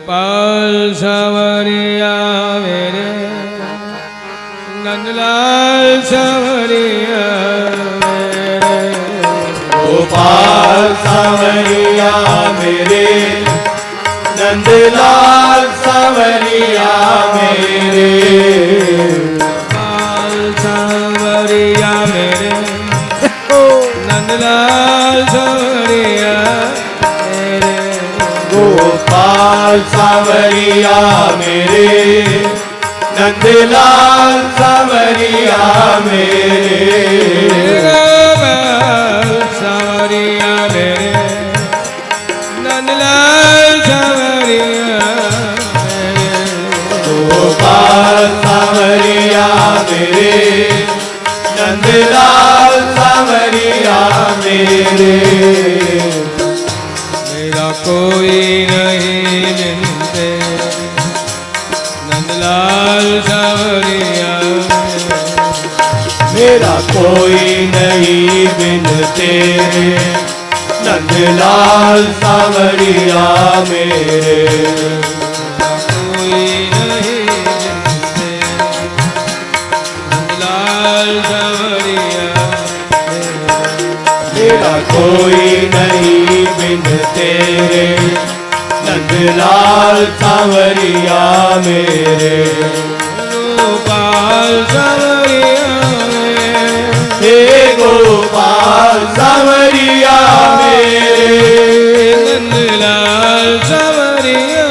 गोपाल सावरिया मेरे नंदलाल सावरिया मेरे गोपाल सावरिया मेरे नंदलाल सावरिया मेरे गोपाल सावरिया मेरे नंदलाल सावरिया मेरे गोपाल सावरिया मेरे नंदलाल सावरिया मेरे गोपाल सावरिया मेरे नंदलाल सावरिया मेरे गोपाल सावरिया मेरे नंदलाल सावरिया मेरे मेरा कोई नहीं मिलते नंदलाल सावरिया मेरा कोई नहीं बिन तेरे नंदलाल सावरिया मेरे कोई नहीं मिलते नंदलाल सावरिया मेरा कोई नहीं बिन तेरे नंदलाल सावरिया मेरे गोपाल सावरिया हे गोपाल सावरिया मेरे नंदलाल सावरिया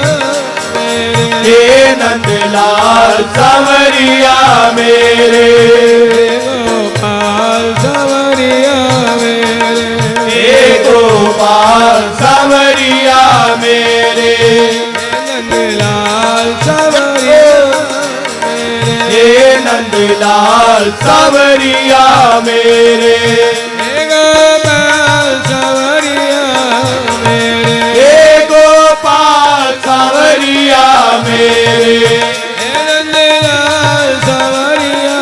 हे नंदलाल सावरिया मेरे गोपाल सावरिया मेरे हे गोपाल सावरिया मेरे नंदलाल सावरिया मेरे हे नंदलाल सावरिया मेरे गोपाल सावरिया मेरे हे गोपाल सावरिया मेरे नंदलाल सावरिया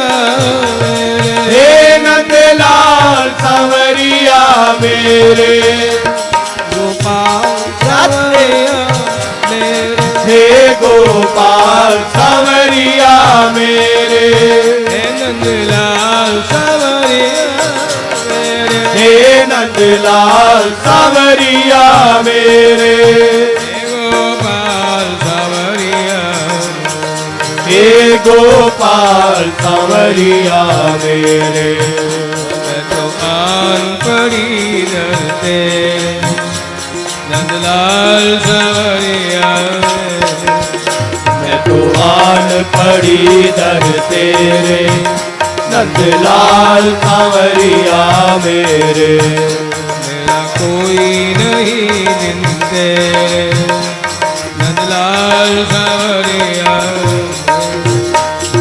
मेरे हे नंदलाल सावरिया मेरे गोपाल सावरिया मेरे हे गोपाल सावरिया मेरे नंदलाल सावरिया मेरे हे नंदलाल सावरिया मेरे गोपाल सावरिया हे गोपाल सावरिया मेरे मैं तो आन पड़ी डरते नंदलाल सावरिया मैं तो आन पड़ी दर तेरे नंदलाल सावरिया मेरे मेरा कोई नहीं बिन तेरे नंदलाल सावरिया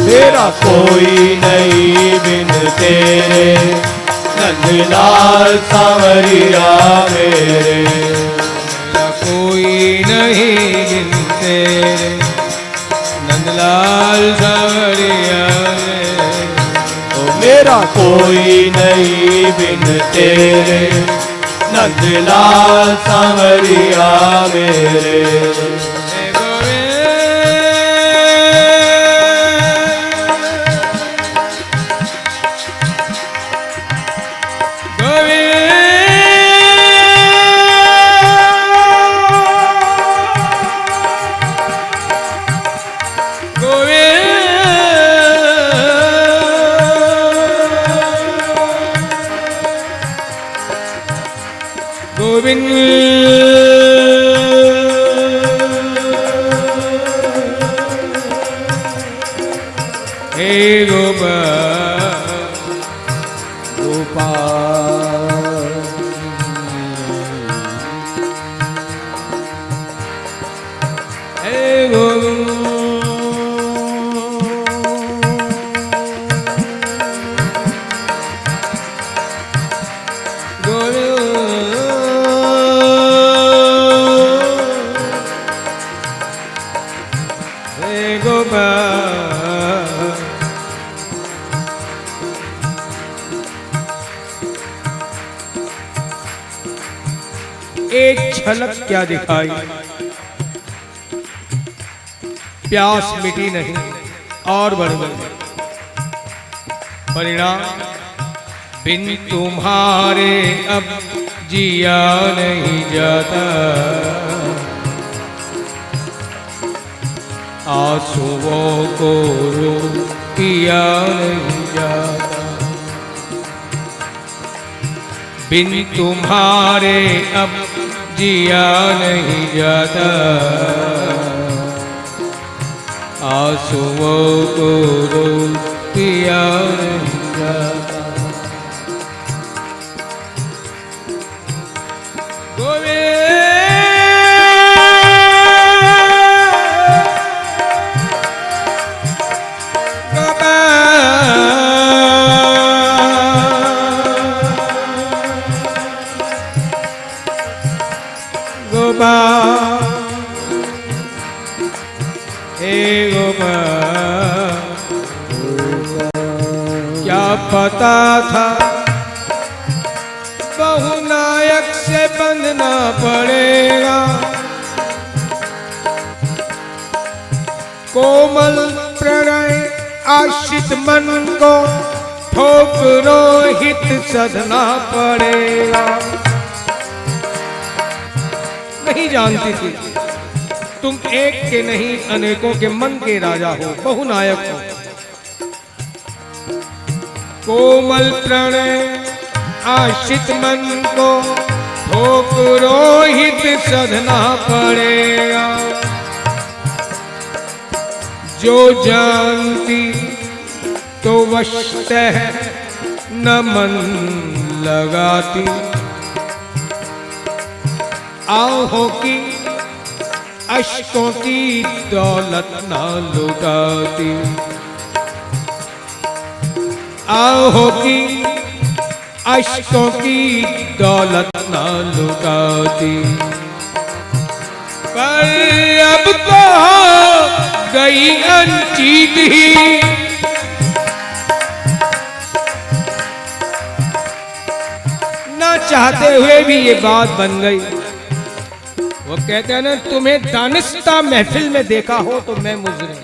मेरा कोई नहीं बिन तेरे नंदलाल सावरिया मेरे मेरा कोई नहीं बिन तेरे नंदलाल सावरिया ओ मेरा कोई नहीं बिन तेरे नंदलाल सावरिया मेरे गोविंद हे गोपाल गोपाल हे गोविंद एक झलक क्या दिखाई, प्यास मिटी नहीं और बढ़ गई। परिणाम बिन तुम्हारे अब जिया नहीं जाता, आंसुओं को रोकिया नहीं जाता। बिन तुम्हारे अब जिया नहीं जाता, आंसुओं को रोकिया नहीं जाता। क्या पता था बहुनायक से बंधना पड़ेगा, कोमल प्रणय आशित मन को ठोकरों हित सधना पड़ेगा। नहीं जानती थी तुम एक के नहीं अनेकों के मन के राजा हो, बहुनायक हो। कोमल प्रणय आशित मन को ठोकरों हित सधना पड़ेगा। जो जानती तो वशतः न मन लगाती, आहों की अश्कों की दौलत ना लुटाती, आहों की अश्कों की दौलत ना लुटाती। पर अब तो गई अनचीत ही, ना चाहते हुए भी ये बात बन गई। वो कहते हैं ना, तुम्हें दानिस्ता महफिल में देखा हो तो मैं मुजरिम।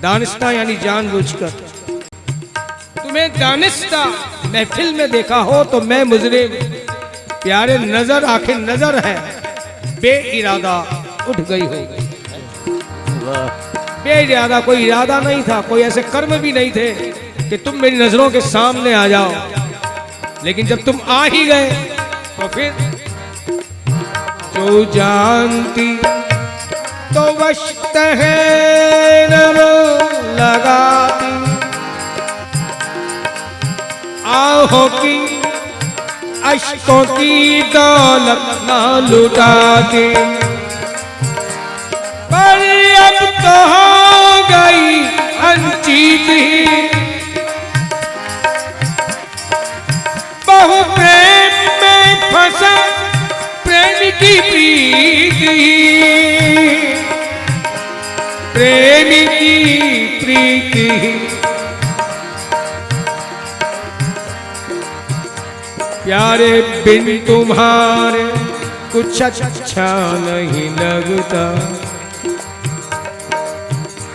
दानिस्ता यानी जानबूझकर। तुम्हें दानिस्ता महफिल में देखा हो तो मैं मुजरिम। प्यारे नजर आखिर नजर है, बेइरादा उठ गई हो। बेइरादा, कोई इरादा नहीं था, कोई ऐसे कर्म भी नहीं थे कि तुम मेरी नजरों के सामने आ जाओ। लेकिन जब तुम आ ही गए तो फिर जो जानती तो वशतः न लगाती, आहों की अश्कों की दौलत ना लुटाती। पर अब तो हो गई अनचीत ही, बहु प्रेम में फंसा प्रेम की प्रीति, प्रेमी की प्रीति। प्यारे बिन तुम्हारे कुछ अच्छा नहीं लगता।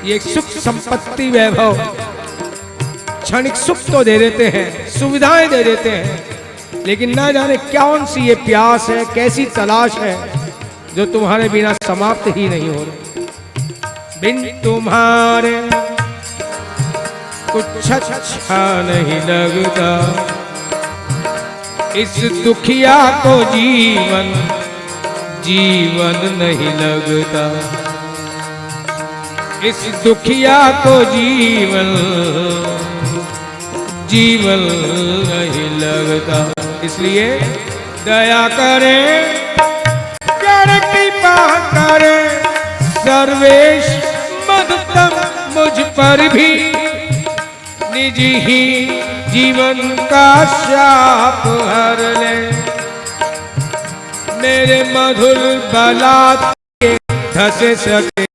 ये सुख संपत्ति वैभव क्षणिक सुख तो दे देते हैं, सुविधाएं दे देते हैं, लेकिन ना जाने कौन सी ये प्यास है, कैसी तलाश है जो तुम्हारे बिना समाप्त ही नहीं हो रही। बिन तुम्हारे कुछ अच्छा नहीं लगता, इस दुखिया को जीवन जीवन नहीं लगता, इस दुखिया को जीवन जीवन नहीं लगता। इसलिए दया करें, प्यार कृपा करें सर्वेश मधुतम मुझ पर भी, निज ही जीवन का शाप हर ले। मेरे मधुर बलात् के धसे सके